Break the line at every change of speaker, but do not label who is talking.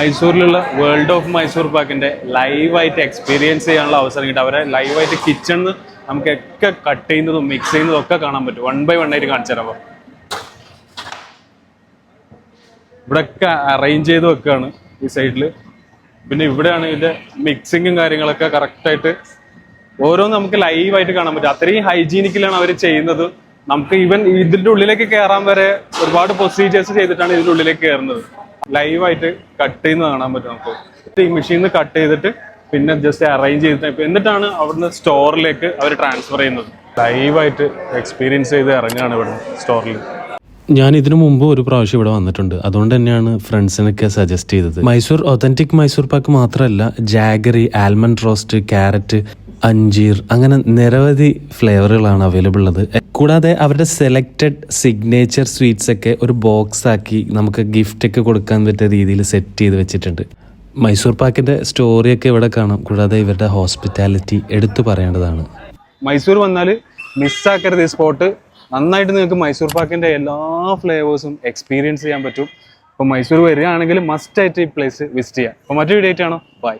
മൈസൂരിലുള്ള world of Mysore പാക്കിന്റെ ലൈവായിട്ട് experience ചെയ്യാനുള്ള അവസരം കിട്ടും. അവരെ ലൈവായിട്ട് കിച്ചണിന്ന് നമുക്കൊക്കെ കട്ട് ചെയ്യുന്നതും മിക്സ് ചെയ്യുന്നതും ഒക്കെ കാണാൻ പറ്റും. 1 by 1 ആയിട്ട് കാണിച്ചു തരാം. ഇവിടെയൊക്കെ അറേഞ്ച് ചെയ്ത് വെക്കുകയാണ് ഈ സൈഡിൽ. പിന്നെ ഇവിടെയാണ് ഇതിന്റെ മിക്സിങ്ങും കാര്യങ്ങളൊക്കെ കറക്റ്റായിട്ട് ഓരോന്നും നമുക്ക് ലൈവായിട്ട് കാണാൻ പറ്റും. അത്രയും ഹൈജീനിക്കിലാണ് അവർ ചെയ്യുന്നത്. നമുക്ക് ഈവൻ ഇതിന്റെ ഉള്ളിലേക്ക് കയറാൻ വരെ ഒരുപാട് പ്രൊസീജിയേഴ്സ് ചെയ്തിട്ടാണ് ഇതിന്റെ ഉള്ളിലേക്ക് കയറുന്നത്. ലൈവായിട്ട് കട്ട് ചെയ്യുന്നത് കാണാൻ പറ്റും നമുക്ക്. ഈ മെഷീനിൽ നിന്ന് കട്ട് ചെയ്തിട്ട് പിന്നെ ജസ്റ്റ് അറേഞ്ച് ചെയ്തിട്ട് എന്നിട്ടാണ് അവിടുന്ന് സ്റ്റോറിലേക്ക് അവർ ട്രാൻസ്ഫർ ചെയ്യുന്നത്. ലൈവായിട്ട് എക്സ്പീരിയൻസ് ചെയ്ത് ഇറങ്ങുകയാണ് ഇവിടെ സ്റ്റോറിൽ.
ഞാൻ ഇതിനു മുമ്പ് ഒരു പ്രാവശ്യം ഇവിടെ വന്നിട്ടുണ്ട്. അതുകൊണ്ട് തന്നെയാണ് ഫ്രണ്ട്സിനൊക്കെ സജസ്റ്റ് ചെയ്തത്. മൈസൂർ ഒതന്റിക് മൈസൂർ പാക്ക് മാത്രമല്ല, ജാഗറി, ആൽമണ്ട് റോസ്റ്റ്, ക്യാരറ്റ്, അഞ്ചീർ, അങ്ങനെ നിരവധി ഫ്ലേവറുകളാണ് അവൈലബിൾ ഉള്ളത്. കൂടാതെ അവരുടെ സെലക്റ്റഡ് സിഗ്നേച്ചർ സ്വീറ്റ്സ് ഒക്കെ ഒരു ബോക്സ് ആക്കി നമുക്ക് ഗിഫ്റ്റ് ഒക്കെ കൊടുക്കാൻ പറ്റിയ രീതിയിൽ സെറ്റ് ചെയ്ത് വെച്ചിട്ടുണ്ട്. മൈസൂർ പാക്കിന്റെ സ്റ്റോറിയൊക്കെ ഇവിടെ കാണാം. കൂടാതെ ഇവരുടെ ഹോസ്പിറ്റാലിറ്റി എടുത്തു പറയേണ്ടതാണ്.
മൈസൂർ വന്നാൽ മിസ്സാക്കരുത് ഈ സ്പോട്ട്. നന്നായിട്ട് നിങ്ങൾക്ക് മൈസൂർ പാക്കിന്റെ എല്ലാ ഫ്ലേവേഴ്സും എക്സ്പീരിയൻസ് ചെയ്യാൻ പറ്റും. അപ്പോൾ മൈസൂർ വരികയാണെങ്കിൽ മസ്റ്റ് ആയിട്ട് ഈ പ്ലേസ് വിസിറ്റ് ചെയ്യാം. അപ്പോൾ മറ്റൊരു വീഡിയോ ആയിട്ടാണോ? ബൈ.